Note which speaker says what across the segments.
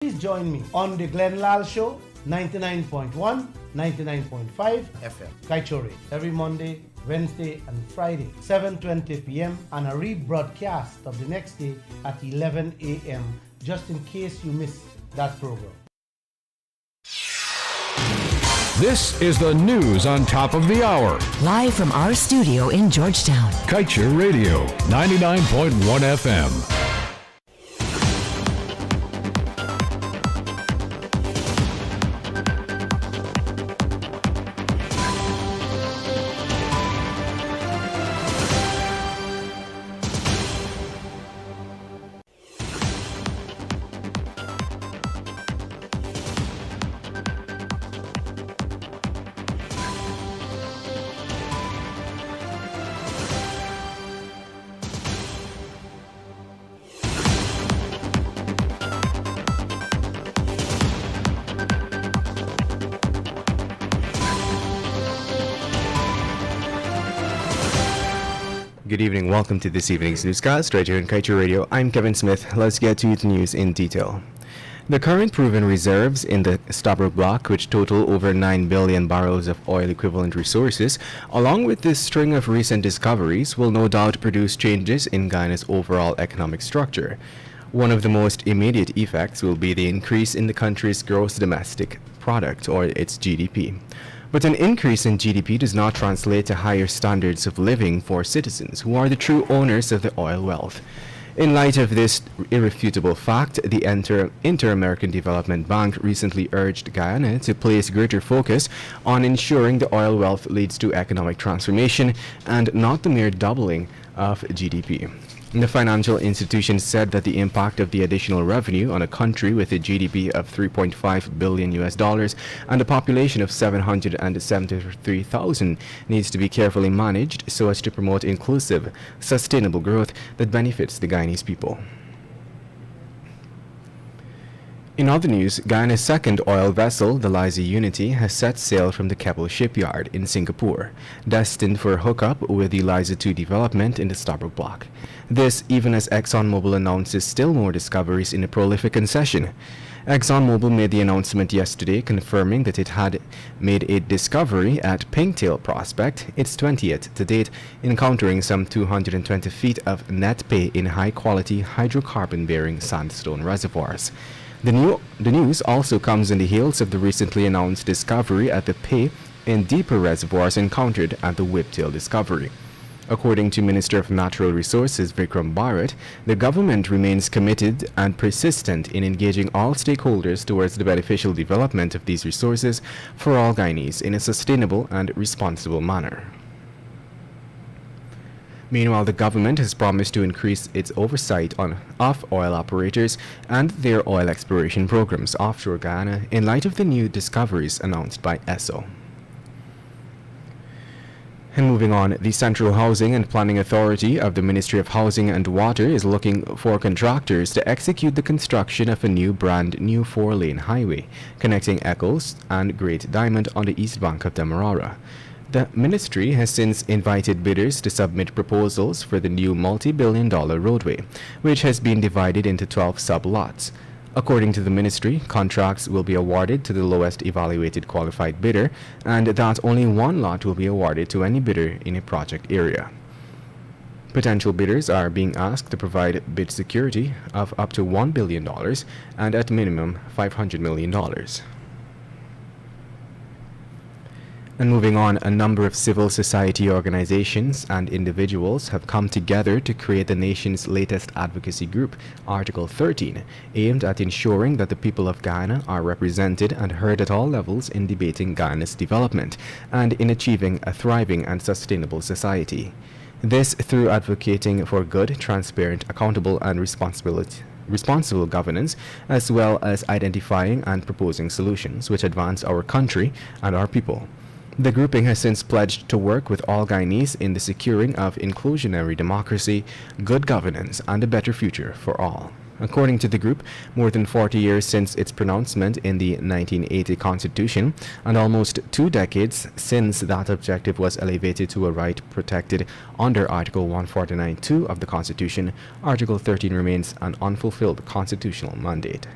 Speaker 1: Please join me on the Glenn Lal Show, 99.1, 99.5 FM, Kaieteur Radio, every Monday, Wednesday, and Friday, 7:20 p.m., and a rebroadcast of the next day at 11 a.m., just in case you missed that program.
Speaker 2: This is the news on top of the hour.
Speaker 3: Live from our studio in Georgetown.
Speaker 2: Kaieteur Radio, 99.1 FM.
Speaker 4: Good evening. Welcome to this evening's newscast right here on Kaieteur Radio. I'm Kevin Smith. Let's get to the news in detail. The current proven reserves in the Stabroek Block, which total over 9 billion barrels of oil equivalent resources, along with this string of recent discoveries, will no doubt produce changes in Guyana's overall economic structure. One of the most immediate effects will be the increase in the country's gross domestic product, or its GDP. But an increase in GDP does not translate to higher standards of living for citizens, who are the true owners of the oil wealth. In light of this irrefutable fact, the Inter-American Development Bank recently urged Guyana to place greater focus on ensuring the oil wealth leads to economic transformation and not the mere doubling of GDP. The financial institution said that the impact of the additional revenue on a country with a GDP of $3.5 billion and a population of 773,000 needs to be carefully managed so as to promote inclusive, sustainable growth that benefits the Guyanese people. In other news, Guyana's second oil vessel, the Liza Unity, has set sail from the Keppel shipyard in Singapore, destined for a hookup with the Liza 2 development in the Stabroek Block. This even as ExxonMobil announces still more discoveries in a prolific concession. ExxonMobil made the announcement yesterday, confirming that it had made a discovery at Pinktail Prospect, its 20th to date, encountering some 220 feet of net pay in high-quality hydrocarbon-bearing sandstone reservoirs. The news also comes in the heels of the recently announced discovery at the Pay in deeper reservoirs encountered at the Whiptail discovery. According to Minister of Natural Resources Vikram Bharat, the government remains committed and persistent in engaging all stakeholders towards the beneficial development of these resources for all Guyanese in a sustainable and responsible manner. Meanwhile, the government has promised to increase its oversight of oil operators and their oil exploration programs offshore Guyana in light of the new discoveries announced by ESSO. And moving on, the Central Housing and Planning Authority of the Ministry of Housing and Water is looking for contractors to execute the construction of a brand new 4-lane highway connecting Eccles and Great Diamond on the east bank of Demerara. The ministry has since invited bidders to submit proposals for the new multi-billion-dollar roadway, which has been divided into 12 sub-lots. According to the ministry, contracts will be awarded to the lowest evaluated qualified bidder, and that only one lot will be awarded to any bidder in a project area. Potential bidders are being asked to provide bid security of up to $1 billion and at minimum $500 million. And moving on, a number of civil society organizations and individuals have come together to create the nation's latest advocacy group, Article 13, aimed at ensuring that the people of Guyana are represented and heard at all levels in debating Guyana's development and in achieving a thriving and sustainable society. This through advocating for good, transparent, accountable, and responsible governance, as well as identifying and proposing solutions which advance our country and our people. The grouping has since pledged to work with all Guyanese in the securing of inclusionary democracy, good governance, and a better future for all. According to the group, more than 40 years since its pronouncement in the 1980 Constitution, and almost 2 decades since that objective was elevated to a right protected under Article 149(2) of the Constitution, Article 13 remains an unfulfilled constitutional mandate.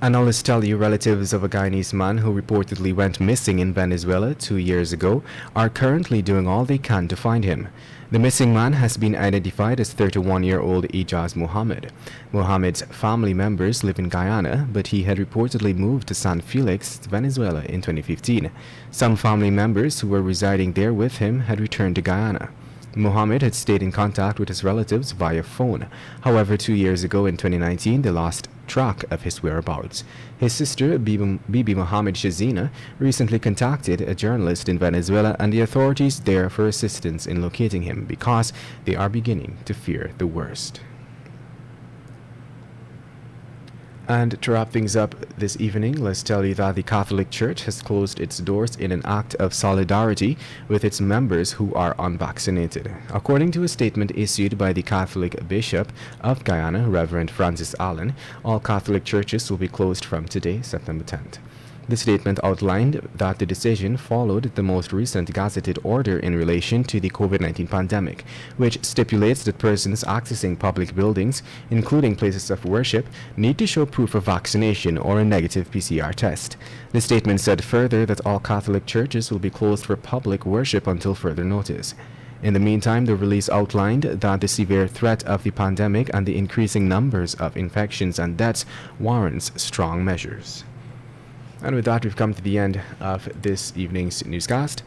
Speaker 4: And now let's tell you, relatives of a Guyanese man who reportedly went missing in Venezuela 2 years ago are currently doing all they can to find him. The missing man has been identified as 31-year-old Ijaz Muhammad. Muhammad's family members live in Guyana, but he had reportedly moved to San Felix, Venezuela in 2015. Some family members who were residing there with him had returned to Guyana. Muhammad had stayed in contact with his relatives via phone. However, 2 years ago in 2019, they lost track of his whereabouts. His sister, Bibi Muhammad Shazina, recently contacted a journalist in Venezuela and the authorities there for assistance in locating him because they are beginning to fear the worst. And to wrap things up this evening, let's tell you that the Catholic Church has closed its doors in an act of solidarity with its members who are unvaccinated. According to a statement issued by the Catholic Bishop of Guyana, Reverend Francis Allen, all Catholic churches will be closed from today, September 10th. The statement outlined that the decision followed the most recent gazetted order in relation to the COVID-19 pandemic, which stipulates that persons accessing public buildings, including places of worship, need to show proof of vaccination or a negative PCR test. The statement said further that all Catholic churches will be closed for public worship until further notice. In the meantime, the release outlined that the severe threat of the pandemic and the increasing numbers of infections and deaths warrants strong measures. And with that, we've come to the end of this evening's newscast.